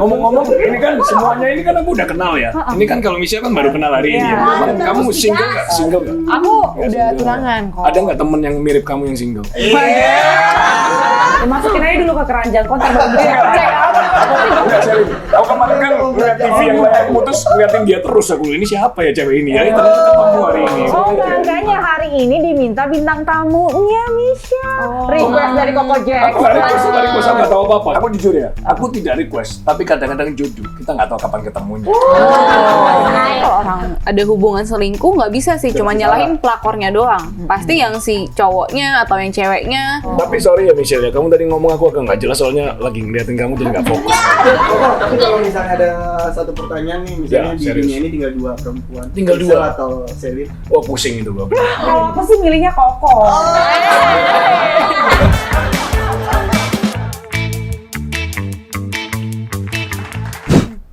Ngomong-ngomong, ini kan semuanya ini kan aku udah kenal ya. Ini kan kalau Michelle kan baru kenal hari ini ya. Kamu single nggak? Single nggak? Aku Ya, udah single. tunangan kok. Ada nggak temen yang mirip kamu yang single? Masukin aja dulu ke keranjang kontak baru cek. Enggak, Shelly. Aku kemarin kan ngeliat TV yang lain putus ngeliatin dia terus. Aku ini siapa ya cewek ini ya? Ternyata ketemu hari ini. Oh, enggaknya hari ini diminta bintang tamunya Michelle. Request dari Koko Jack. Aku nggak request, aku nggak tahu apa-apa. Aku jujur ya, aku tidak request. Tapi kadang-kadang jodoh. Kita nggak tahu kapan ketemunya. Kalau orang ada hubungan selingkuh nggak bisa sih, cuma nyalahin pelakornya doang. Pasti yang si cowoknya atau yang ceweknya. Tapi sorry ya Michelle ya, kamu tadi ngomong aku agak nggak jelas soalnya lagi ngeliatin kamu jadi nggak fokus. Tapi kalau misalnya ada satu pertanyaan nih, misalnya Ya, di serius. dunia ini tinggal 2 perempuan. Tinggal Michelle 2? atau Shelly? Wah pusing itu gua. Kalau aku sih milihnya Koko.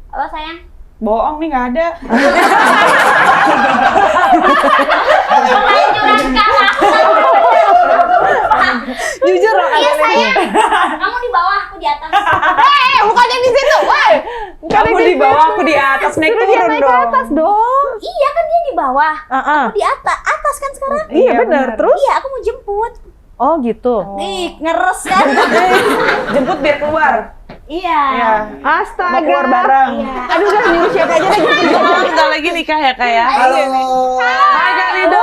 Halo sayang. Bohong nih nggak ada. Jujur loh Iya sayang. Kamu di bawah, aku di atas. bukannya di situ. Kamu di bawah, aku di atas, naik Terus dia turun naik ke dong. atas dong. Iya kan dia di bawah. Heeh. Aku di atas. Atas kan sekarang. Iya benar. Terus? Iya, aku mau jemput. Oh gitu. Nih, ngeres kan? Jemput biar keluar. Iya. Iya. Astaga. Mau keluar bareng. Iya. Aduh udah nyuruh siapa aja deh gitu. Oh, bentar lagi nikah ya, Kak ya? Halo. Hai, Kak Rido.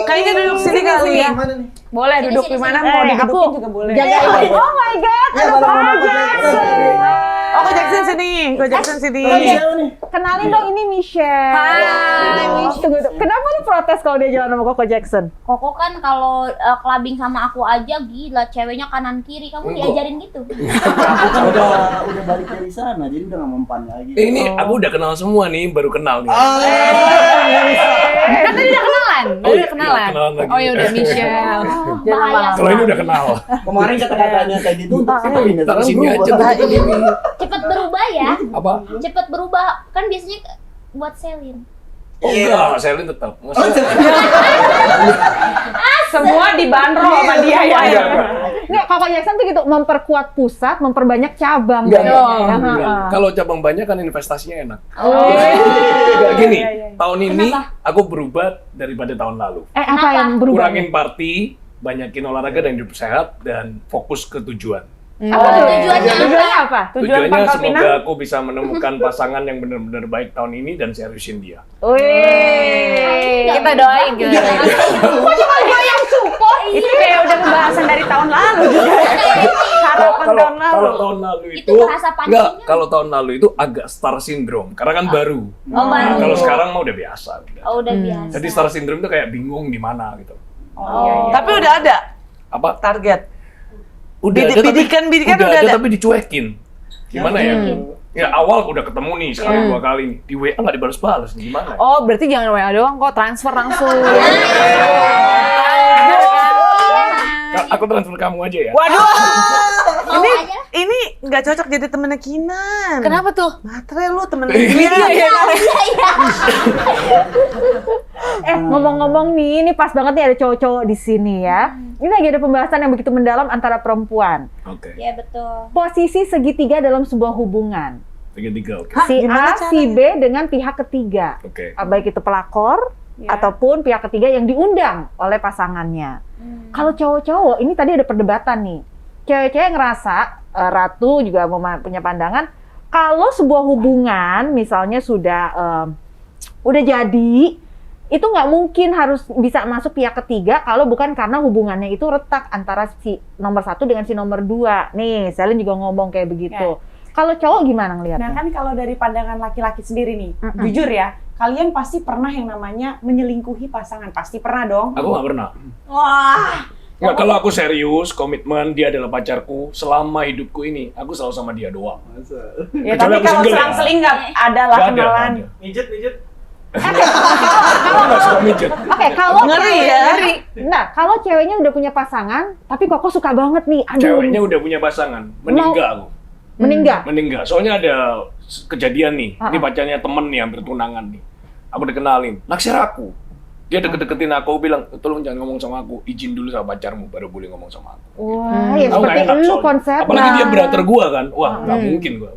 Kayaknya duduk sini kali ya. Gimana nih? Boleh duduk di mana, mau didudukin juga boleh. Jagain. Oh my god. Ya, Ada bareng Koko sama Jackson. Oh, Ko Jackson sini. Ko Jackson sini. Michelle nih. Kenalin dong ini Michelle. Hai, Michelle. Tunggu, tunggu. Kenapa lu protes kalau dia jalan sama Koko Jackson? Koko kan kalau clubbing sama aku aja gila, ceweknya kanan kiri. Kamu diajarin gitu. Aku kan udah balik dari sana, jadi udah nggak mempan lagi. Ini aku udah kenal semua nih, baru kenal nih. Kan tadi udah kenalan. Oh, Udah iya, kenalan. iya, kenalan lagi. Oh ya udah Michelle. Bahaya. Kalau ini udah kenal. Kemarin kata-katanya kayak gitu untuk Shelly. Taruh sini aja. Cepet berubah ya. Apa? Cepet berubah. Kan biasanya buat Selin. Oh enggak, Shelly tetap. Semua dibanderol sama dia ya. Enggak. Nggak, Koko Jackson tuh gitu, memperkuat pusat, memperbanyak cabang. Enggak, Kayaknya. enggak. Heeh. Enggak. Kalau cabang banyak kan investasinya enak. Oh. Enggak gini, Iya. tahun ini aku berubah daripada tahun lalu. Apa yang berubah? Kurangin party, banyakin olahraga dan hidup sehat, dan fokus ke tujuan. Apa tuh tujuannya? Tujuannya apa? Tujuan Tujuannya Pangkal semoga Pinang. aku bisa menemukan pasangan yang benar-benar baik tahun ini dan seriusin dia. Wih. Kita doain, kita doain. Kok cuma gue yang support? Itu kayak udah pembahasan dari tahun lalu juga. Harapan tahun lalu. Kalau tahun lalu Itu itu bahasa pancingnya. enggak, kalau tahun lalu itu agak star syndrome karena kan baru. Oh, baru. Kalau sekarang mah udah biasa. Udah. Oh, udah biasa. Jadi star syndrome itu kayak bingung di mana gitu. Tapi udah ada Apa? target. Udah ada Bidikan udah ada. tapi dicuekin. Gimana ya? Ya awal udah ketemu nih sekali 2 kali nih. Di WA nggak dibalas-balas nih gimana? Oh, berarti jangan WA doang kok, transfer langsung. Aku transfer kamu aja ya. Waduh, Mau aja. ini nggak cocok jadi temennya Kinan. Kenapa tuh? Matre lu temen Iya, iya. Ngomong-ngomong nih, ini pas banget nih ada cowok-cowok di sini ya. Ini lagi ada pembahasan yang begitu mendalam antara perempuan. Oke. Iya, betul. Posisi segitiga dalam sebuah hubungan. 3 oke. Si gimana A, si B dengan pihak ketiga. Oke. Baik itu pelakor ataupun pihak ketiga yang diundang oleh pasangannya. Kalau cowok-cowok, ini tadi ada perdebatan nih. Cewek-cewek ngerasa, Ratu juga punya pandangan, kalau sebuah hubungan misalnya udah jadi, itu nggak mungkin harus bisa masuk pihak ketiga kalau bukan karena hubungannya itu retak antara si nomor 1 dengan si nomor 2. Nih, Selin juga ngomong kayak begitu. Kalau cowok gimana Nah ngelihatnya? kan kalau dari pandangan laki-laki sendiri nih, jujur ya, kalian pasti pernah yang namanya menyelingkuhi pasangan, pasti pernah dong. Aku nggak pernah. Wah. Nggak, kalau aku serius, komitmen, dia adalah pacarku, selama hidupku ini, aku selalu sama dia doang. Ya Kecuali tapi aku kalau single ya. selang-seling nggak ada lah Nggak ada, kenalan. nggak ada. Mijet. Aku nggak suka mijet. Oke, kalau Ngeri ya. Nah, kalau ceweknya udah punya pasangan, tapi Koko suka banget nih. Aduh, Ceweknya udah punya pasangan, meninggal aku. meninggal. Soalnya ada kejadian nih, ini pacarnya temen nih, hampir tunangan nih. Aku dikenalin, naksir aku. Dia deket-deketin aku, bilang, tolong jangan ngomong sama aku, izin dulu sama pacarmu, baru boleh ngomong sama aku. Wah, ya Tahu seperti nggak enak lu soalnya. konsepnya. Apalagi dia brother gua kan, wah nggak mungkin gua,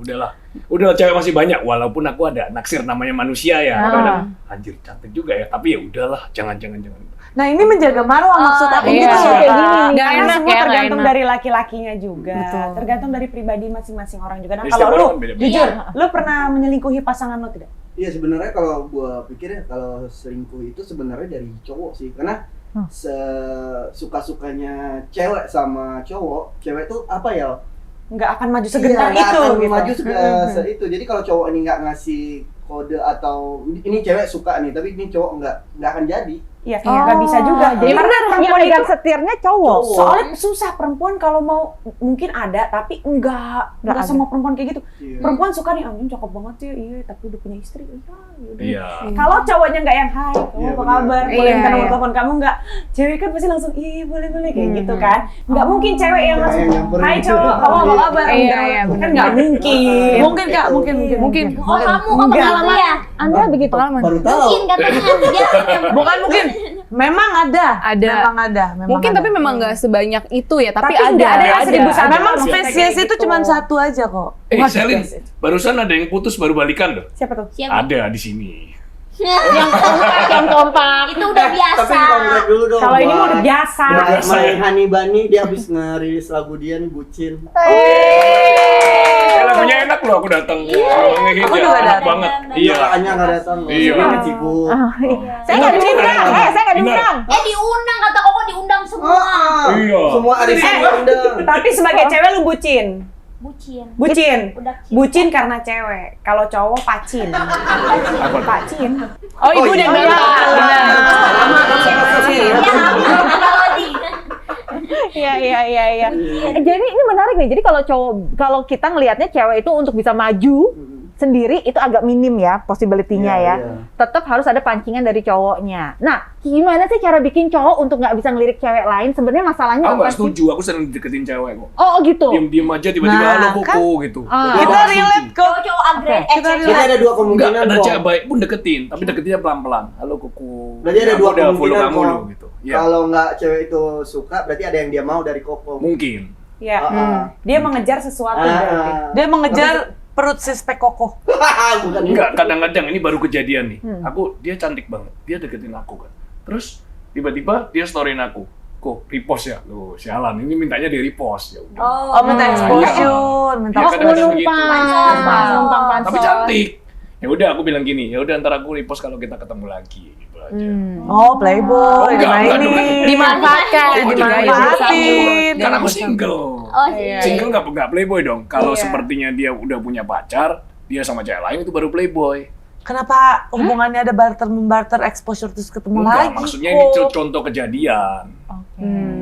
udahlah cewek masih banyak, walaupun aku ada naksir namanya manusia ya, kadang, anjir cantik juga ya, tapi ya udahlah, jangan. Nah ini menjaga marwah maksud aku Iya. gitu loh. Kayak gini Kak. nih. Nggak Karena enak semua ya, nggak tergantung enak. dari laki-lakinya juga. Betul. Tergantung dari pribadi masing-masing orang juga. Nah Setiap kalau lu, orang kan beda-beda. jujur, lu pernah menyelingkuhi pasangan lu tidak? Iya sebenarnya kalau gua pikir ya kalau selingkuh itu sebenarnya dari cowok sih, karena suka-sukanya cewek sama cowok, cewek itu apa ya? Nggak akan maju segentar Iya, nggak itu akan gitu. maju itu. Jadi kalau cowok ini nggak ngasih kode atau ini cewek suka nih, tapi ini cowok nggak akan jadi. Iya, nggak bisa juga. Jadi Karena yang perempuan pegang itu setirnya cowok. soalnya susah perempuan kalau mau mungkin ada tapi enggak ada. semua perempuan kayak gitu. Iya. Perempuan suka nih anjing cakep banget sih, iya tapi udah punya istri. Yaudah. Iya. Kalau cowoknya nggak yang hai, kamu Iya, apa benar. kabar? Boleh Iya, minta nomor iya. telepon kamu nggak? Cewek kan pasti langsung iya boleh kayak gitu kan. Nggak mungkin cewek yang langsung Yang nyamperin hai gitu. cowok kamu apa kabar? Iya, Enggak. iya, Kan benar. nggak mungkin. Mungkin, Kak, Mungkin. Oh kamu Enggak. pengalaman ya? Anda begitu. Baru tahu. Mungkin katanya dia Bukan mungkin. Memang ada. Ada. Memang ada. Mungkin tapi memang nggak sebanyak itu ya, tapi nggak ada yang ada. 1000 Memang Ada. spesies Kayak itu gitu. cuma satu aja kok. Selin, barusan ada yang putus baru balikan loh. Siapa tuh? siapa? Ada di sini. Yang kompak. Itu udah biasa. Tapi kongres dulu dong. Kalau ini mah buat udah biasa. Udah biasa. My Honey Bunny, dia habis ngerilis lagu dia nih, Bucin. Lagunya enak loh, aku datang. Aku juga enak datang. banget. Iya. Makanya nggak datang. Iya. Dia ngecibuk. Saya nggak diundang. Saya nggak diundang. Diundang kata koko diundang semua. Iya. Semua arisan diundang. Tapi sebagai cewek lu bucin. Bucin. Bucin. Udah Bucin karena cewek. Kalau cowok pacin. Pacin. Oh, ibu udah bilang. Benar. Iya. Jadi ini menarik nih. Jadi kalau kita ngelihatnya cewek itu untuk bisa maju sendiri itu agak minim ya possibility-nya Iya, ya. iya. Tetap harus ada pancingan dari cowoknya. Nah, gimana sih cara bikin cowok untuk nggak bisa ngelirik cewek lain? Sebenarnya masalahnya Aku apa nggak sih? setuju, aku sering deketin cewek kok. Oh gitu. Diam-diam aja tiba-tiba Nah, halo kan? koko gitu. Ah. Jadi aku Kita nggak setuju. relate kok. Cowok-cowok Jadi ada dua Enggak, kemungkinan ada kok. cewek baik pun deketin, tapi deketinnya pelan-pelan. Halo koko. Berarti ada Aku dua udah follow kemungkinan kamu kok. loh gitu. Ya, Kalau nggak cewek itu suka, berarti ada yang dia mau dari Koko. mungkin. Ya. Ah, Dia mengejar sesuatu berarti. Dia mengejar perut si spek kokoh. Bukan Enggak, kadang-kadang ini baru kejadian nih. Dia cantik banget. Dia deketin aku kan. Terus tiba-tiba dia storyin aku. Kok repost ya? Loh, sialan. Ini mintanya di repost ya udah. Oh, minta exposure, minta Iya, kadang-kadang Numpang. begitu. Numpang pansos. Tapi cantik. Ya udah aku bilang gini, ya udah ntar aku repost kalau kita ketemu lagi gitu aja. Oh, playboy, enggak, dimainin. Dimanfaatkan. Oh, dimanfaatin. Kan aku single. Oh sih. Single nggak playboy dong. Kalau sepertinya dia udah punya pacar, dia sama cewek lain itu baru playboy. Kenapa hubungannya ada barter-membarter exposure terus ketemu Enggak, lagi? maksudnya ini contoh kejadian.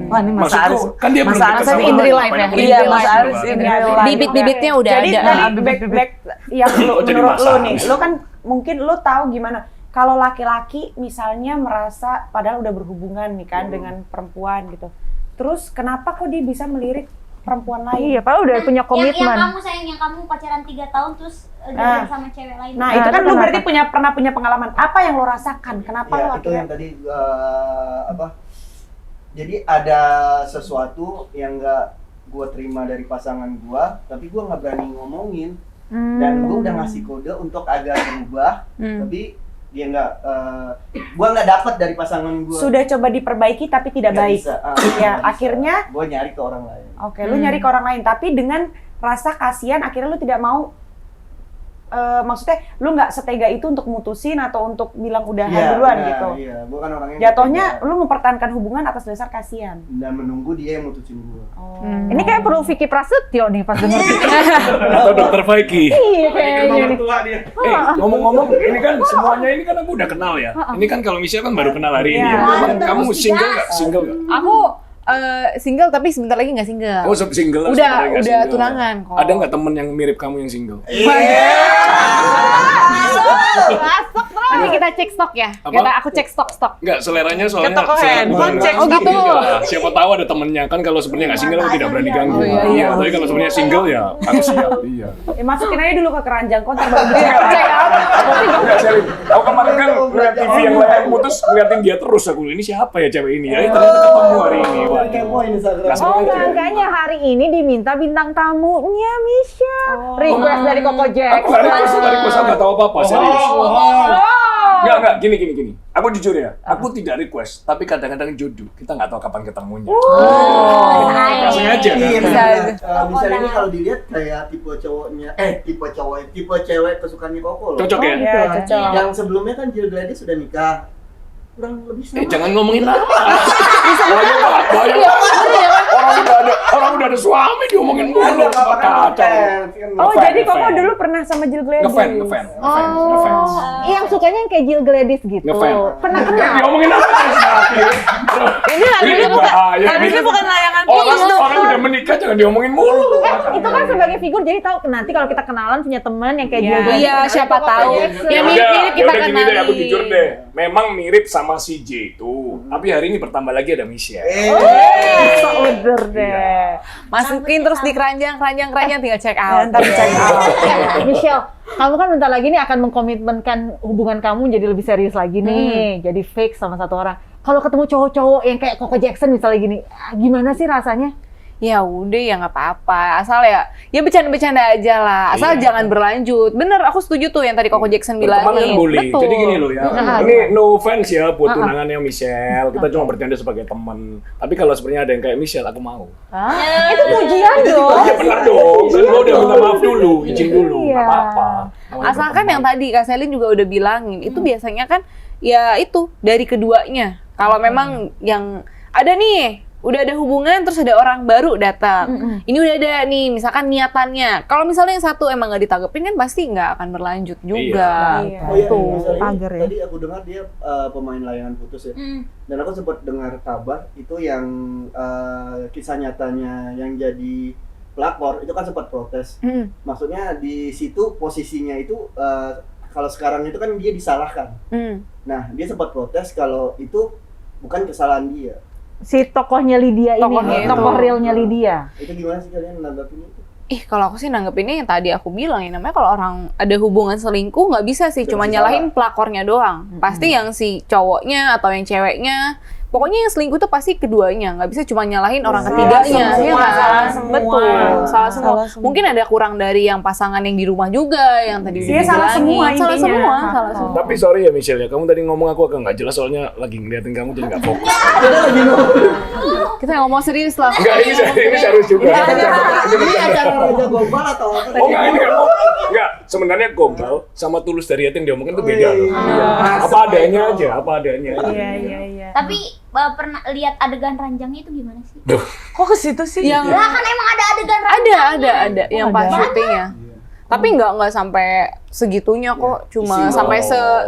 Wah, ini Mas Aris. Maksudku, kan dia belum Mas deket Aris sama in aku, real ngapain aku Iya, repost Mas gitu Aris kan. in real life. Bibit-bibitnya udah Jadi ada. tadi back yang lu, Oh, jadi menurut lu masalah. nih, lu kan mungkin lu tahu gimana kalau laki-laki misalnya merasa padahal udah berhubungan nih kan dengan perempuan gitu. Terus kenapa kok dia bisa melirik perempuan lain? Iya, padahal udah punya Yang komitmen. kamu sayang, yang kamu pacaran 3 tahun terus jalan sama cewek lain. Nah, itu kan itu lu kenapa? berarti pernah punya pengalaman. Apa yang lo rasakan? Kenapa Ya, lo itu akhirnya yang tadi jadi ada sesuatu yang nggak gue terima dari pasangan gue, tapi gue nggak berani ngomongin. Dan gue udah ngasih kode untuk agar berubah, tapi dia nggak, gue nggak dapat dari pasangan gue. sudah coba diperbaiki tapi tidak baik? Ya, akhirnya gue nyari ke orang lain. oke, lu nyari ke orang lain tapi dengan rasa kasihan akhirnya lu tidak mau maksudnya lu nggak setega itu untuk mutusin atau untuk bilang udahan duluan benar, gitu. Iya, gue kan orangnya Jatuhnya nggak tega. lu mempertahankan hubungan atas dasar kasihan. Dan menunggu dia yang mutusin gue. Ini kayak perlu Vicky Prasetyo nih pas denger. Atau dokter Vicky. Iya kayaknya nih. Ngomong-ngomong, ini kan semuanya ini kan aku udah kenal ya. Ini kan kalau misalnya kan baru kenal hari ini ya. Emang kamu single nggak? Single nggak? Aku single tapi sebentar lagi nggak single. Oh, single lah. Udah sebenarnya nggak single. tunangan kok. Ada nggak temen yang mirip kamu yang single? Masuk Masuk terus. Nanti kita cek stok ya. Apa? Aku cek stok. Enggak, seleranya soalnya Ke toko handphone, cek Oh gitu. Enggak, siapa tahu ada temennya kan kalau sebenarnya nggak single aku tidak berani ganggu. Iya, tapi kalau sebenarnya single ya aku siap. Iya. Masukin aja dulu ke keranjang konter baru bisa. Enggak, Selin. Aku kemarin kan ngeliat TV yang layar putus, ngeliatin dia terus aku. Ini siapa ya cewek ini ya? Ternyata ketemu hari ini. Wah, Kepoin Instagram. langsung Oh, aja. makanya hari ini diminta bintang tamunya Michelle. Request dari Coco Aku Jackson. nggak request, aku nggak tahu apa-apa, serius. Enggak, gini. Aku jujur ya, aku tidak request, tapi kadang-kadang jodoh. Kita nggak tahu kapan ketemunya. Nggak sengaja kan? Iya, Bisa. misalnya ini kalau dilihat kayak tipe tipe cewek kesukaannya Koko loh. Cocok ya? Iya, cocok. Yang sebelumnya kan Jill Gladys sudah nikah. Kurang lebih sama. Jangan ngomongin apa. Bahaya. Orang udah ada suami diomongin mulu. Kacau. Oh, jadi Koko dulu pernah sama Jill Gladys. Ngefans. Yang sukanya yang kayak Jill Gladys gitu. Ngefans. Pernah kenal. Diomongin apa? Ini habisnya bukan layangan Orang udah menikah jangan diomongin mulu. Itu kan sebagai figur, jadi tahu nanti kalau kita kenalan punya teman yang kayak Jill Gladys. Iya, siapa tahu. Ya mirip-mirip kita Udah gini deh, aku kenalin. jujur deh. Memang mirip sama si J itu. Tapi hari ini bertambah lagi ada Michelle. So bener deh. Masukin terus di keranjang tinggal check out. Ntar check out. Michelle, kamu kan bentar lagi nih akan mengkomitmenkan hubungan kamu jadi lebih serius lagi nih, jadi fix sama satu orang. Kalau ketemu cowok-cowok yang kayak Coco Jackson misalnya gini, gimana sih rasanya? Ya udah ya nggak apa-apa, asal ya bercanda-bercanda aja lah, asal jangan berlanjut. Bener, aku setuju tuh yang tadi Coco Jackson Berteman kan bilangin. boleh. Betul. Jadi gini loh ya. Ini no offense ya buat tunangannya Michelle. Kita cuma bercanda sebagai teman. Tapi kalau sebenarnya ada yang kayak Michelle, aku mau. Itu pujian dong. Iya benar dong. Kan lo udah minta maaf dulu, izin dulu. Iya. Nggak apa-apa. Namanya Asalkan yang berteman. tadi Kak Selin juga udah bilangin, itu biasanya kan ya itu dari keduanya. Kalau memang yang ada nih, udah ada hubungan terus ada orang baru datang. Ini udah ada nih, misalkan niatannya. Kalau misalnya yang satu emang nggak ditanggepin kan pasti nggak akan berlanjut juga. Iya. Oh iya, Tuh, misalnya pagar ya. tadi aku dengar dia pemain layangan putus ya. Dan aku sempat dengar kabar itu yang kisah nyatanya yang jadi pelakor itu kan sempat protes. Maksudnya di situ posisinya itu kalau sekarang itu kan dia disalahkan. Nah, dia sempat protes kalau itu bukan kesalahan dia. Si tokohnya Lydia ini, Tokohnya itu. tokoh realnya Lydia. Itu gimana sih kalian menanggapi itu? Kalau aku sih nanggepinnya yang tadi aku bilang ya, namanya kalau orang ada hubungan selingkuh nggak bisa sih cuma nyalahin pelakornya doang. Pasti yang si cowoknya atau yang ceweknya, pokoknya yang selingkuh tuh pasti keduanya, nggak bisa cuma nyalahin orang ketiganya. semua, Ya kan? salah semua. Betul, salah semua. Salah semua. Mungkin ada kurang dari yang pasangan yang di rumah juga, yang tadi udah Iya, salah dibilangin. semua Salah intinya. salah semua. Tapi sorry ya Michelle ya, kamu tadi ngomong aku agak nggak jelas soalnya lagi ngeliatin kamu jadi nggak fokus. Kita ngomong serius lah. Enggak, ini serius juga. Ini acara Raja Gombal atau apa? Oh enggak, ini enggak. Sebenarnya Gombal sama Tulus dari hati yang diomongin itu beda loh. Apa adanya aja, apa adanya aja. Iya. Tapi pernah lihat adegan ranjangnya itu gimana sih? Kok ke situ sih? Yang Lah kan emang ada adegan ranjangnya. ada yang pas syutingnya. Tapi nggak sampai segitunya kok, cuma Isi sampai doang.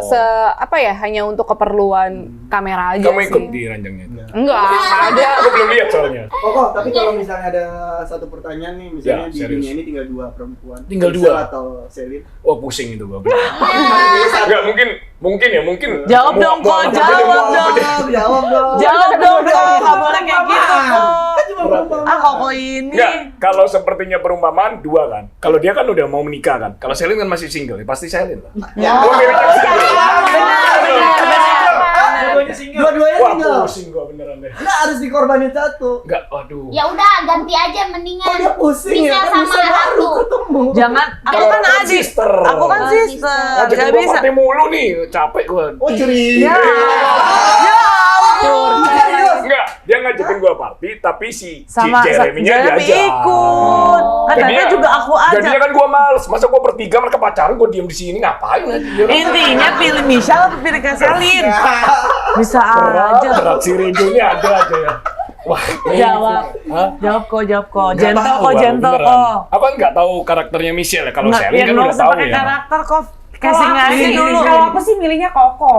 apa ya, hanya untuk keperluan kamera aja Kamu sih. ikut di ranjangnya itu? Enggak ada. Aku belum lihat soalnya. Kok, tapi kalau misalnya ada satu pertanyaan nih, misalnya Ya, di serius. dunia ini tinggal dua perempuan. Tinggal Michelle dua? atau Selin. Wah pusing itu gua. Enggak mungkin. Jawab Mau- dong, mau kok. apa Jawab jadi, mau dong. apa jadi? Jawab dong. Jawab dong, kok. Nggak boleh kayak gitu, kok. Cuma perempuan. Kok ini. Enggak, kalau sepertinya perumpamaan dua kan. Kalau dia kan udah mau menikah kan. Kalau Selin kan masih single, ya pasti Selin lah. Ya. Oh, milihnya single. Dua-duanya Wah, single. pusing gua beneran deh. Nggak harus dikorbanin satu. Enggak, waduh. Ya udah ganti aja Kok mendingan. dia pusing ya? Bisa Kan sama bisa baru Ratu. ketemu. Jangan, aku Kalau kan kan adik. sister. Aku kan Oh, sister. Ngajakin Gak gua bisa. party mulu nih, capek gua. Oh ceria. Enggak, dia ngajakin gua party, tapi si Sama Jeremy-nya Jeremy diajak. ikut. Kan Jadinya- juga aku Jadinya ajak. kan gua males, masa gua bertiga mereka pacaran, gua diem di sini ngapain lagi? Intinya pilih Michelle atau pilih Keselin? Bisa aja. Berat si Rejonya ada aja ya. Wah, Jawab. Hah? Jawab kok. Nggak Gentle tahu, kok, Bang, gentle beneran. kok. Aku kan nggak tahu karakternya Michelle ya. Kalau Nggak, Selin ya kan nggak udah usah tahu pakai ya. karakter kok. Kalau Casing aku aja sih, dulu. kalau aku sih milihnya Koko.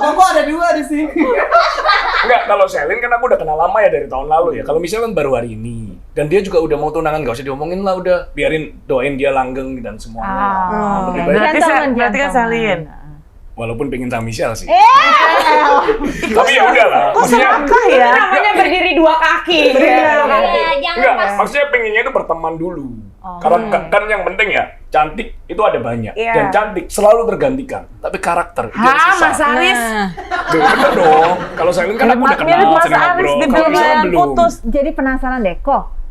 Kok ada 2 di sini? Enggak, kalau Selin kan aku udah kenal lama ya dari tahun lalu ya. Kalau Michelle kan baru hari ini. Dan dia juga udah mau tunangan, gak usah diomongin lah udah. Biarin doain dia langgeng dan semuanya. Lebih baik. Berarti kan salin. Walaupun pengen sama Michelle sih. Tapi ya udahlah. Maksudnya ya? Namanya berdiri 2 kaki. Iya, jangan enggak, pas. maksudnya pengennya itu berteman dulu. Karena kan yang penting ya, cantik itu ada banyak. Dan cantik selalu tergantikan. Tapi karakter itu yang susah. Mas Aris. Duh, bener dong. Kalau Selin kan aku udah kenal, Mirip Mas sering Aris ngobrol. di Kalau Michelle belum. putus. Jadi penasaran deh,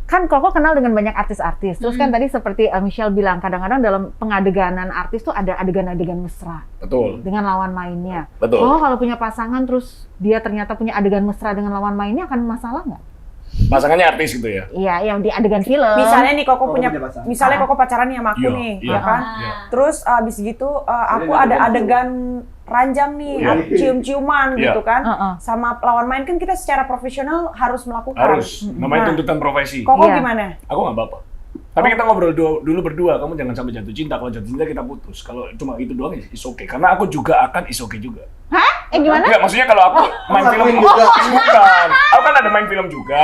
kan Koko kenal dengan banyak artis-artis. Terus kan tadi seperti Michelle bilang, kadang-kadang dalam pengadeganan artis tuh ada adegan-adegan mesra Betul. dengan lawan mainnya. Betul. Kalau punya pasangan terus dia ternyata punya adegan mesra dengan lawan mainnya, akan masalah nggak? Pasangannya artis gitu ya? Iya, yang di adegan film. Misalnya nih Koko punya pasangan. misalnya Koko pacaran nih sama aku Iya, nih, iya. ya kan? Iya. Terus abis gitu aku ada adegan ranjang nih, Iya. cium-ciuman Iya. gitu kan. Heeh. Sama lawan main kan kita secara profesional harus melakukan. Harus. Namanya Nah. tuntutan profesi. Koko Iya. gimana? Aku nggak apa-apa. Tapi kita ngobrol dulu berdua, kamu jangan sampai jatuh cinta. Kalau jatuh cinta kita putus. Kalau cuma itu doang is okay. Karena aku juga akan is okay juga. Gimana? Enggak, maksudnya kalau aku main film ngakuin juga. bukan. Aku kan ada main film juga.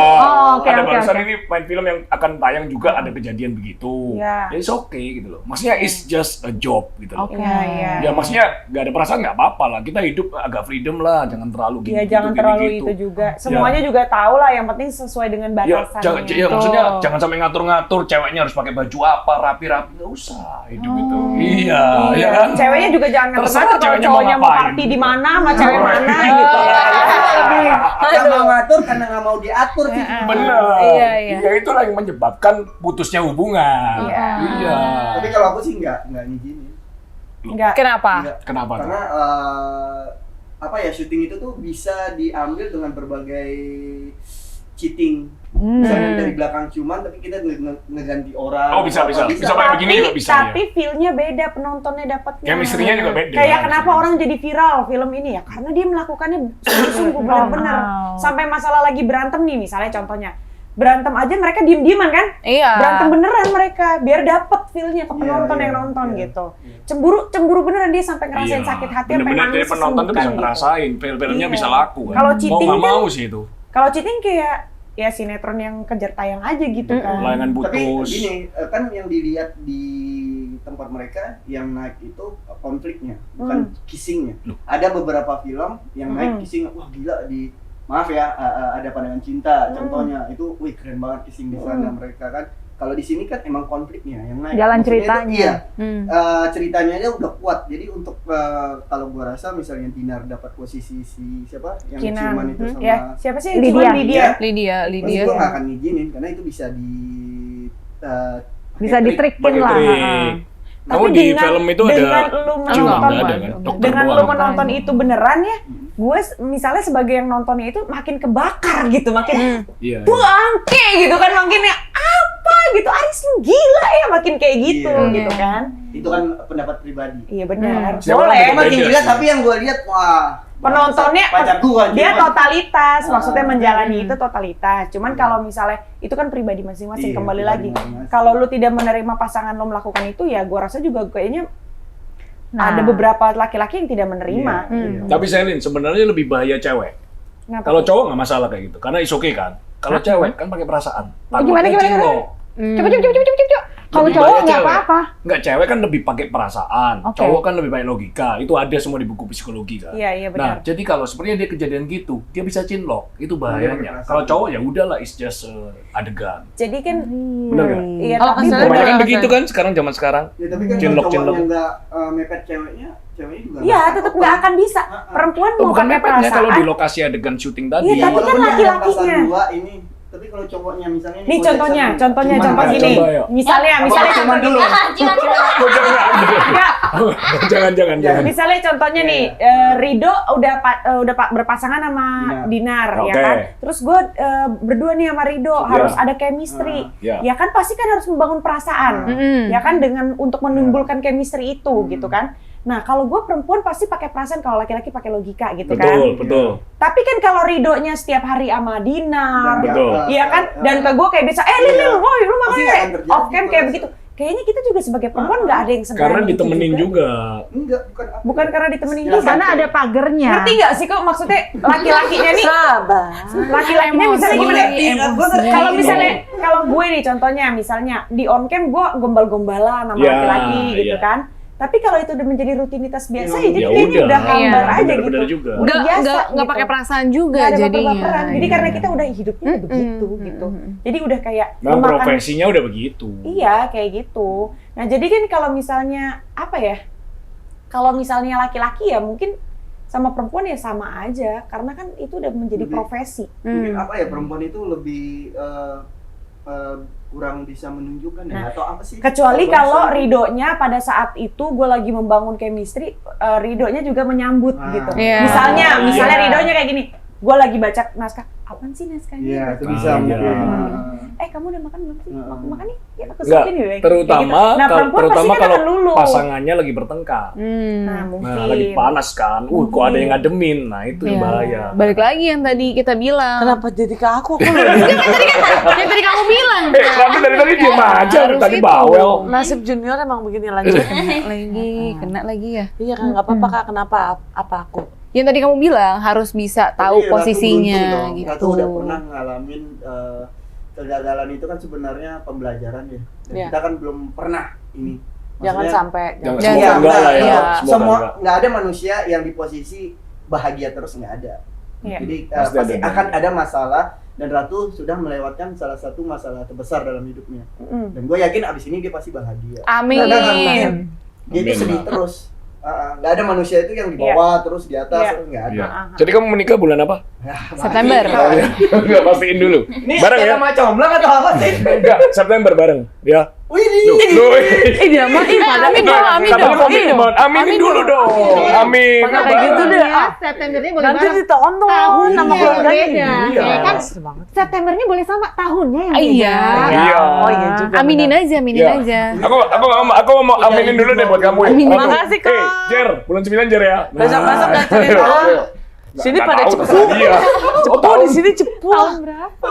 Oke, Ada oke, barusan oke. ini main film yang akan tayang juga ada kejadian begitu. Iya. Ya is okay gitu loh. Maksudnya it's just a job gitu loh. Oke. Iya, Ya maksudnya nggak ada perasaan nggak apa-apa lah. Kita hidup agak freedom lah, jangan terlalu gini. Iya, jangan terlalu itu juga. Semuanya juga tahu lah, yang penting sesuai dengan Ya, batasannya. ya maksudnya jangan sampai ngatur-ngatur ceweknya harus pakai baju apa, rapi-rapi, nggak usah hidup itu. Iya, ya kan? Ceweknya juga jangan Terserah ngatur-ngatur kalau ceweknya mau cowoknya mau ngapain. party di mana sama cewek mana gitu. Nggak mau ngatur karena nggak mau diatur sih. Bener. Iya, iya. Ya itulah yang menyebabkan putusnya hubungan. Iya. Iya. Tapi kalau aku sih nggak ngizinin. Enggak. Kenapa? Nggak. Kenapa tuh? Karena apa ya, syuting itu tuh bisa diambil dengan berbagai cheating. Misalnya dari belakang ciuman tapi kita ngeganti orang. Oh, bisa. Bisa kayak begini juga bisa Tapi ya. feel-nya beda, penontonnya dapatnya. Chemistry-nya juga beda. Kayak kenapa orang jadi viral film ini ya? Karena dia melakukannya sungguh-sungguh benar-benar. Sampai masalah lagi berantem nih, misalnya contohnya. Berantem aja mereka diem-dieman kan? Iya. Berantem beneran mereka, biar dapet feel-nya ke penonton Iya, yang nonton iya. gitu. Cemburu beneran dia sampai ngerasain sakit hati, sampai Bener-bener nangis dia penonton tuh bisa sesenggukan gitu. ngerasain, film-filmnya Iya. bisa laku kan. Kalau mau cheating nggak kan- mau sih itu. Kalau cheating kayak ya sinetron yang kejar tayang aja gitu kan. Layangan Tapi putus. gini, kan yang dilihat di tempat mereka yang naik itu konfliknya, bukan kissingnya. Loh. Ada beberapa film yang naik kissing, wah gila maaf ya, ada pandangan cinta, contohnya itu, wih keren banget kissing di sana mereka kan. Kalau di sini kan emang konfliknya yang naik. Jalan Maksudnya ceritanya. Itu, iya, Hmm. ceritanya aja udah kuat. Jadi untuk kalau gua rasa misalnya Dinar dapat posisi si siapa yang Kinan. ciuman itu sama Ya, siapa sih yang Lydia. ciuman? Lydia. Lydia. gue gak akan ngizinin karena itu bisa Bisa ditrikin Pakai lah. trik. Kamu Tapi di dengan- film itu dengan ada lu ciuman, menonton- nggak ada kan? Dokter dengan lu doang. menonton itu beneran ya, gue misalnya sebagai yang nontonnya itu makin kebakar gitu, makin Iya. bangke gitu kan, makin ya apa gitu, Aris lu gila ya, makin kayak gitu Iya. gitu kan. itu kan pendapat pribadi. Iya benar. Siapa Boleh. yang Makin beda gila sih. tapi yang gue lihat wah Penontonnya pacar gua dia ciuman. totalitas, maksudnya Ah. menjalani itu totalitas. Cuman kalau misalnya itu kan pribadi masing-masing, Iya, kembali pribadi lagi. masing-masing. Kalau lu tidak menerima pasangan lo melakukan itu, ya gue rasa juga kayaknya Nah. ada beberapa laki-laki yang tidak menerima. Iya, iya. Tapi Selin, sebenarnya lebih bahaya cewek. Kenapa? Kalau cowok nggak masalah kayak gitu, karena is okay kan. Kalau cewek kan pakai perasaan. Gimana? Cinlok. Coba. Kalau Lebih cowok bahaya nggak cewek. apa-apa. Nggak, cewek kan lebih pakai perasaan. Oke. Cowok kan lebih pakai logika. Itu ada semua di buku psikologi kan. Iya, iya Nah, benar. jadi kalau sebenarnya dia kejadian gitu, dia bisa cinlok. Itu bahayanya. perasaan. Kalau cowok ya udahlah, it's just adegan. Jadi kan Bener nggak? iya, Kalau tapi kesannya Kebanyakan bener. begitu kan sekarang zaman sekarang. Ya, tapi kan Cinlok, kalau cinlok. cowoknya nggak mepet ceweknya juga iya nggak tetap apa-apa. nggak akan bisa. Ah, ah. Perempuan Oh, mau bukan pakai mepetnya kalau di perasaan. lokasi adegan syuting tadi. Iya, tapi kan walaupun yang laki-lakinya. pasang dua ini, tapi kalau cowoknya misalnya Nih contohnya contoh Coba gini. ya. Misalnya cuman dulu. Oh, jangan. Jangan. Misalnya contohnya Iya, nih, Rido udah berpasangan sama Dinar, ya Oke. kan. Terus gue berdua nih sama Rido harus ada chemistry. Iya. Ya kan pasti kan harus membangun perasaan. Ya kan dengan untuk menimbulkan chemistry itu gitu kan. Nah, kalau gue perempuan pasti pakai perasaan, kalau laki-laki pakai logika gitu kan. Betul. Tapi kan kalau Ridonya setiap hari sama Dinar, Betul. iya kan? Dan ke gue kayak bisa, Lil, woi lu Pasti makanya nggak akan terjadi off cam kayak kalau begitu. kayaknya kita juga sebagai perempuan nggak ada yang seberani Karena itu ditemenin juga. Enggak, Bukan karena ditemenin Jelas juga. Karena ada pagernya. Ngerti nggak sih kok maksudnya laki-lakinya nih? Sabar. Laki-lakinya misalnya gimana? Emosi. Kalau misalnya kalau gue nih contohnya misalnya di on cam gue gombal-gombalan sama Ya, laki-laki gitu ya. kan. Tapi kalau itu udah menjadi rutinitas biasa ya, jadi Ya kayaknya udah. udah hambar Iya, aja bener-bener gitu. juga. Udah biasa Nggak gitu. pakai perasaan juga Nggak ada jadinya. baper-baperan. Jadi Iya. karena kita udah hidupnya udah begitu gitu. Jadi udah kayak Memang memakan- profesinya udah begitu. Iya, kayak gitu. Nah, jadi kan kalau misalnya apa ya? Kalau misalnya laki-laki ya mungkin sama perempuan ya sama aja karena kan itu udah menjadi Lebih- profesi. Mungkin apa ya, perempuan itu lebih kurang bisa menunjukkan ya, Nah, atau apa sih? Kecuali Kalau kalau ridonya pada saat itu gue lagi membangun chemistry, ridonya juga menyambut Ah. gitu. Iya. Misalnya Iya. ridonya kayak gini, gue lagi baca naskah, apaan sih naskahnya? Iya, itu Ah, bisa iya. mungkin. Kamu udah makan belum sih? Heeh. Makan nih, ya aku Enggak, suapin ya. terutama Nah, perempuan pasti kan kalau akan lulu. pasangannya lagi bertengkar. Nah, mungkin. Nah, lagi panas kan. Kok ada yang ngademin. Nah, itu yang Iya. bahaya. Balik lagi yang tadi kita bilang. Kenapa jadi ke aku? Aku Yang tadi kamu bilang. Kamu dari tadi diem aja, Harus tadi itu. bawel. nasib junior emang begini lanjut. Kena lagi ya. Iya kan nggak apa-apa Kak, kenapa apa aku? Yang tadi kamu bilang harus bisa tahu Tapi Ratu posisinya beruntung dong. gitu. Ratu udah pernah ngalamin kegagalan itu kan sebenarnya pembelajaran ya. Dan Iya. kita kan belum pernah ini. Jangan Maksudnya, sampai. Jangan Jangan semoga sampai. enggak lah ya. Iya. Semoga semua enggak. nggak ada manusia yang di posisi bahagia terus, nggak ada. Iya. Jadi Pasti pasti ada. akan ada masalah, dan Ratu sudah melewatkan salah satu masalah terbesar dalam hidupnya. Dan gue yakin abis ini dia pasti bahagia. Amin. Dia itu Amin. sedih terus. Nggak ada manusia itu yang di bawah terus di atas, Iya. terus nggak ada. Iya. Jadi kamu menikah bulan apa? September. Enggak, pastiin dulu. Ini Bareng ya? sama comblang atau apa sih? Enggak, September bareng. Ya. Wih, Duh. Dia mah Amin dong, amin Katanya dong. komitmen. Aminin dulu dong. Amin. Pakai kayak gitu deh. Ya, Septembernya boleh Nanti bareng. ditonton Tahun sama Iya. keluarganya. Iya. Ya kan Pas banget. Septembernya boleh sama, tahunnya yang beda. Iya. Iya. Oh iya juga. Aminin benar. aja, aminin Iya. aja. Aku mau aminin dulu deh buat kamu ya. Aminin. Aduh. Makasih, Kak. Jer, bulan 9 Jer ya. Besok-besok nggak cerita. Ayo. Sini Nggak pada tahu, cepu. terserah dia. Cepu di sini cepu. tahun berapa?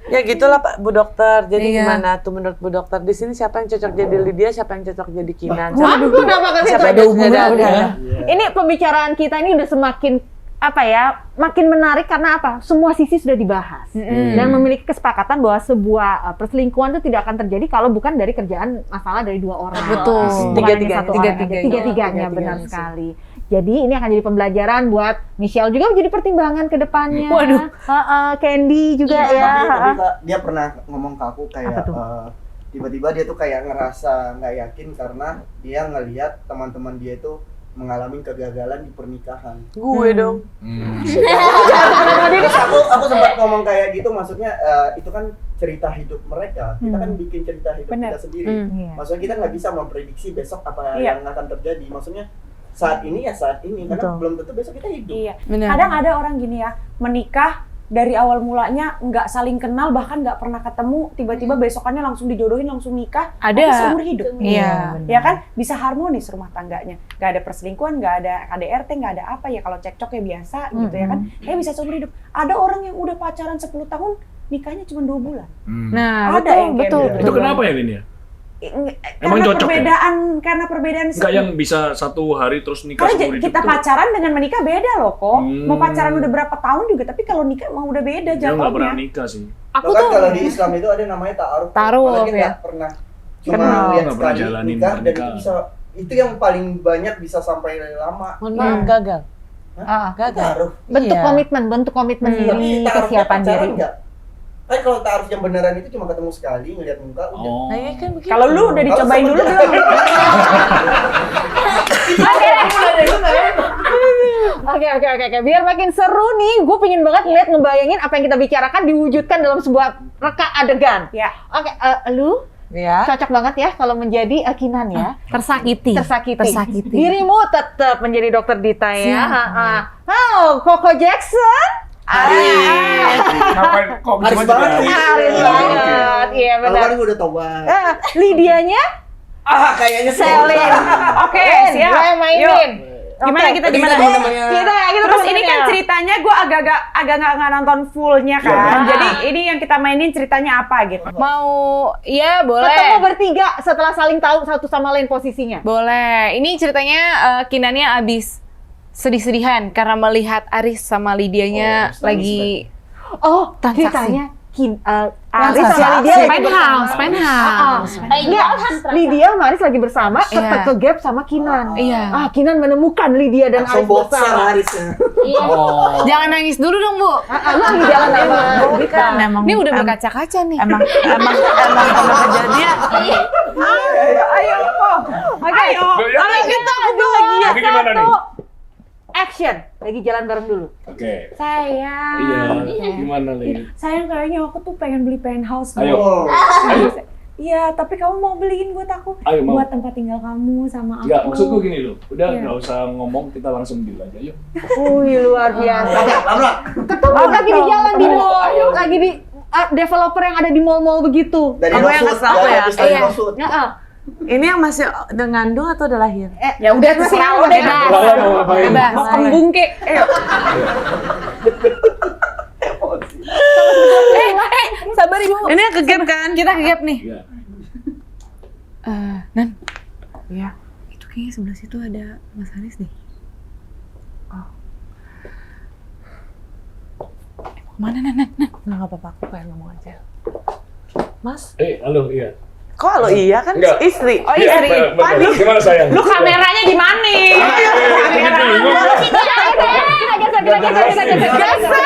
Ya gitulah Pak Bu Dokter. Jadi Iya. gimana tuh menurut Bu Dokter di sini siapa yang cocok jadi Lydia, siapa yang cocok jadi Kinan? Waduh, kenapa kan Siapa Ada yang hubungan udah. ya. Ini pembicaraan kita ini udah semakin apa ya, makin menarik karena apa? Semua sisi sudah dibahas dan memiliki kesepakatan bahwa sebuah perselingkuhan itu tidak akan terjadi kalau bukan dari kerjaan masalah dari dua orang. Betul. Bukan hanya Tiga-tiganya. satu orang aja. Tiga-tiganya. Tiga-tiganya benar Tiga-tiganya sih. sekali. Jadi ini akan jadi pembelajaran buat Michelle juga menjadi pertimbangan ke depannya. Waduh. Candy juga Iya, ya. tapi Kak, dia pernah ngomong ke aku kayak Apa tuh? tiba-tiba dia tuh kayak ngerasa nggak yakin karena dia ngelihat teman-teman dia itu mengalami kegagalan di pernikahan. Gue dong. Terus aku sempat ngomong kayak gitu, maksudnya itu kan cerita hidup mereka. Kita kan bikin cerita hidup Benar. kita sendiri. Iya. Maksudnya kita nggak bisa memprediksi besok apa Iya. yang akan terjadi. Maksudnya saat ini ya saat ini, karena Betul. belum tentu besok kita hidup. Iya. Benar. Kadang ada orang gini ya, menikah dari awal mulanya nggak saling kenal, bahkan nggak pernah ketemu, tiba-tiba besokannya langsung dijodohin, langsung nikah. Ada. tapi seumur hidup. Iya. Ya kan, bisa harmonis rumah tangganya. Nggak ada perselingkuhan, nggak ada KDRT, nggak ada apa ya, kalau cekcok ya biasa gitu ya kan. Kayak bisa seumur hidup. Ada orang yang udah pacaran 10 tahun, nikahnya cuma 2 bulan. Nah, Ada betul, yang kayak betul, gitu. betul. Itu kenapa ya, Lin ya? Emang Karena cocok ya? karena perbedaan Enggak yang bisa 1 hari terus nikah karena seumur hidup kita itu. pacaran dengan menikah beda loh kok. Hmm. Mau pacaran udah berapa tahun juga, tapi kalau nikah mau udah beda Dia nggak pernah jatuhnya. nikah sih. Aku Bahkan tuh kalau di Islam itu ada namanya ta'aruf. Ta'aruf, Apalagi ya. nggak pernah cuma Kenal. lihat Nggak pernah sekali jalanin nikah, dan itu pernikahan. bisa, itu yang paling banyak bisa sampai lama. Mohon maaf gagal. Gagal. Ta'aruf. Bentuk Iya. komitmen Tapi diri, ta'arufnya kesiapan pacaran diri. nggak? Kan kalau ta'aruf yang beneran itu cuma ketemu sekali, ngeliat muka, udah. Oh. Nah, iya kan begitu. Kalau lu udah dicobain Kalau dulu sama belum? Oke. Biar makin seru nih, gue pengen banget ngeliat ngebayangin apa yang kita bicarakan diwujudkan dalam sebuah reka adegan. Ya. Oke, lu Ya. cocok banget ya kalau menjadi Kinan ya. tersakiti. Tersakiti. Dirimu tetap menjadi dokter Dita ya. Siap. Oh, Coco Jackson. Ngapain kok bisa Haris banget jadi nih. Haris banget. Iya Kalau benar. kan gue udah tobat. Lydianya Kayaknya sih. Selin. Oke, siap. Gue mainin. Gimana kita gimana? Kita Terus ini kan ceritanya gue agak nggak nonton fullnya kan. Jadi ini yang kita mainin ceritanya apa gitu? Mau, ya boleh. ketemu bertiga setelah saling tahu satu sama lain posisinya. Boleh. Ini ceritanya Kinannya abis sedih-sedihan karena melihat Aris sama Lydianya lagi Oh, transaksi. ceritanya Aris sama Lydia lagi bersama. penthouse. Lydia sama Aris lagi bersama, Iya. ke gap sama Kinan. Iya. Kinan menemukan Lydia dan Aris Langsung boxer bersama. Harisnya. Oh. Jangan nangis dulu dong, Bu. Lu lagi jalan sama Bobby Kan emang Ini udah berkaca-kaca nih. emang kejadian. Ayo, oke. Kalau kita lagi Jadi gimana nih? action, lagi jalan bareng dulu. Oke. Sayang. Iya. Gimana nih? Sayang kayaknya aku tuh pengen beli penthouse. Ayo. Oh. Ayo. Iya, tapi kamu mau beliin buat aku? Ayo, mau. Buat tempat tinggal kamu sama aku. Enggak, maksudku gini loh. Udah Iya. nggak usah ngomong, kita langsung deal aja. Yuk. Luar biasa. Labrak. Ketemu lagi di jalan di mall, lagi di developer yang ada di mall-mall begitu. Dari Kamu yang Rosut, kasih aku ya? habis dari Iya. Rosut. Ini yang masih ngandung atau udah lahir? Ya udah terserah lo deh. Kalian mau ngapain? Bebas. Mau kembung kek. Sabar Ibu. Ini yang kegap kan? Kita ke gap nih. Iya. Nan, Iya. itu kayaknya sebelah situ ada Mas Aris deh. Mana Nan? Nggak apa-apa, aku pengen ngomong aja. Mas, Halo, iya. kok halo iya kan Enggak. istri? Oh Iya, iya, bener. Gimana sayang? Lu kameranya di mana?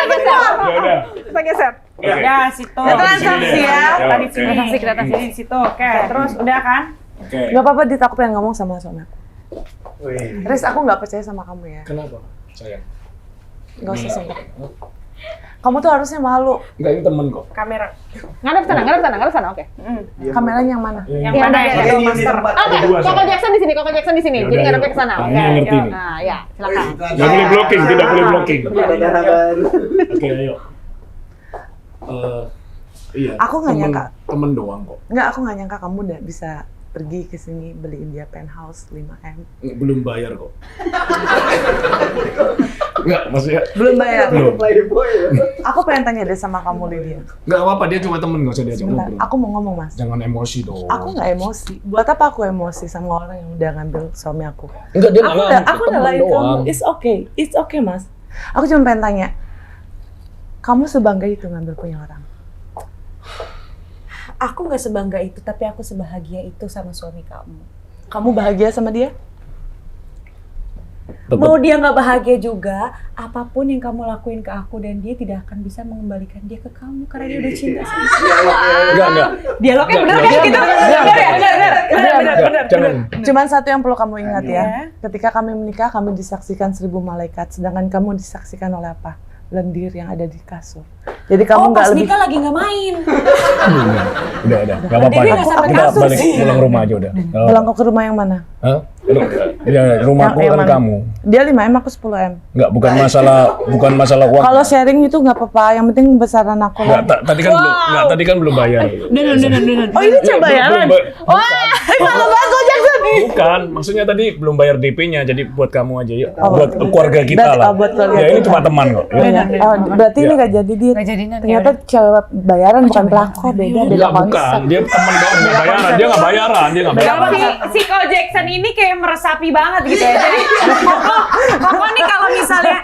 Kita geser. Ya, situ. Ya, transaksi ya. Tadi sini. Di situ. Oke, terus udah kan? Oke. Nggak apa-apa, Dit, aku pengen ngomong sama suami aku. Wih. Riz, aku nggak percaya sama kamu ya. Kenapa, sayang? Nggak usah sumpah. Kamu tuh harusnya malu. Enggak, ini temen kok. Kamera. Ngadep sana, oke. Kameranya yang mana? Yang Iya, mana? iya, Yang iya. master. Oke, Ada dua, Koko sayang. Jackson di sini. Ya Jadi udah, ngadepnya yuk. ke sana. Nah, Oke. ini yang ngerti nih. Nah, ya, silakan. Nggak boleh blocking, tidak boleh blocking. Kadang-kadang. Oke, ayo. Iya. Aku nggak nyangka. Temen doang kok. Nggak, aku nggak nyangka kamu udah bisa pergi ke sini beliin dia penthouse 5M. Belum bayar kok. Enggak, maksudnya Belum bayar. belum. Playboy ya. Aku pengen tanya deh sama kamu, Lydia. Enggak apa-apa, dia cuma temen, nggak usah diajak Sebentar, ngobrol. aku mau ngomong, Mas. Jangan emosi dong. Aku nggak emosi. Buat apa aku emosi sama orang yang udah ngambil suami aku? Enggak, dia Aku udah lain kamu. It's okay, Mas. Aku cuma pengen tanya, kamu sebangga itu ngambil punya orang? Aku nggak sebangga itu, tapi aku sebahagia itu sama suami kamu. Kamu bahagia sama dia? Mau dia nggak bahagia juga, apapun yang kamu lakuin ke aku dan dia tidak akan bisa mengembalikan dia ke kamu karena dia udah cinta sama Enggak. Dialognya bener kan gitu? Bener. Jangan. Cuman satu yang perlu kamu ingat ya. Iya. Ketika kami menikah, kami disaksikan 1000 malaikat. Sedangkan kamu disaksikan oleh apa? Lendir yang ada di kasur. Jadi kamu nggak pas lebih... nikah lagi nggak main. Udah. Enggak apa-apa. Dia nggak sampai Kita kasur balik sih. pulang rumah aja udah. Pulang ke rumah yang mana? Hah? Ya, rumahku Yang kan mana? kamu. Dia 5M, aku 10M. Enggak, bukan masalah uang. Kalau sharing itu nggak apa-apa. Yang penting besaran aku Enggak, lah. tadi kan belum bayar. Oh ini Iya, coba ya? Malu banget kok Jackson. Bukan, maksudnya tadi belum bayar DP-nya, jadi buat kamu aja yuk. Buat keluarga kita lah. Buat keluarga Ya ini kita. cuma teman kok. Oh, berarti ini Ya. nggak jadi dia. Nggak jadi, Nan. Ternyata cewek bayaran bukan pelakor, beda Enggak, konsep. bukan. Dia teman doang, nggak bayaran. Dia nggak bayaran. Si Ko Jackson ini kayak meresapi banget gitu ya. Jadi Koko nih kalau misalnya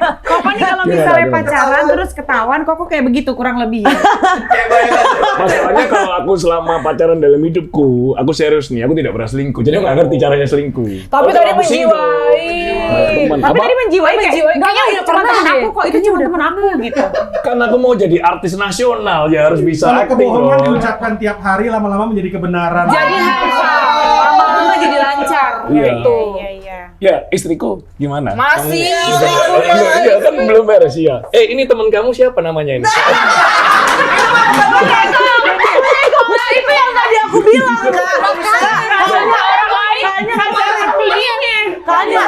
Gimana? pacaran terus ketahuan, Koko kayak begitu kurang lebih. Kayak banget. Masalahnya kalau aku selama pacaran dalam hidupku, aku serius nih, aku tidak pernah selingkuh. Jadi aku nggak ngerti caranya selingkuh. Tapi Oh, tadi aku single. menjiwai. Tapi Tadi menjiwai kayak kayaknya Kayaknya itu cuma pernah temen deh. aku kok, itu cuma temen aku gitu. Kan aku mau jadi artis nasional, ya harus bisa Kalau acting kebohongan dong. diucapkan tiap hari lama-lama menjadi kebenaran. Jadi lama-lama jadi lancar. Iya. Gitu. Iya. Ya, istriku gimana? Masih. Iya, kan belum beres ya. Ini teman kamu siapa namanya ini? Itu yang tadi aku bilang. Orang lain Tanya.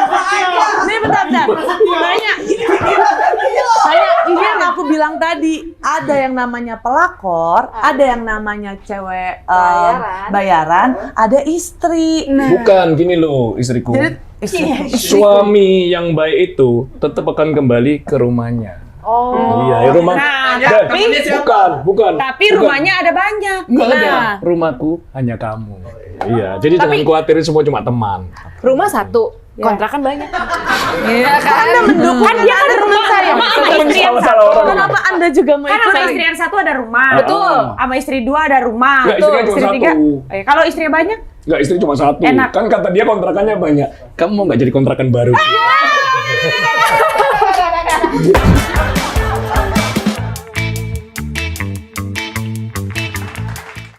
Nih bentar. Tanya. Ini yang aku bilang tadi. tadi ada yang namanya pelakor, ada yang namanya cewek bayaran, ada istri. Bukan gini loh istriku. Jadi Suami yang baik itu tetap akan kembali ke rumahnya. Iya, rumah. Bukan. Tapi rumahnya ada banyak. Enggak ada. Rumahku hanya kamu. Iya, jadi jangan khawatirin semua cuma teman. Rumah satu, kontrakan banyak. Iya kan? Anda mendukung Kan dia ada rumah saya. Kan Istri yang salah satu. orang. Kenapa Anda juga mau Kan ikut? sama istri yang satu ada rumah. Betul. Sama istri dua ada rumah. Enggak, istrinya cuma Istri tiga. satu. Kalau istrinya banyak, Enggak, istri cuma satu. Enak. Kan kata dia kontrakannya banyak. Kamu mau nggak jadi kontrakan baru?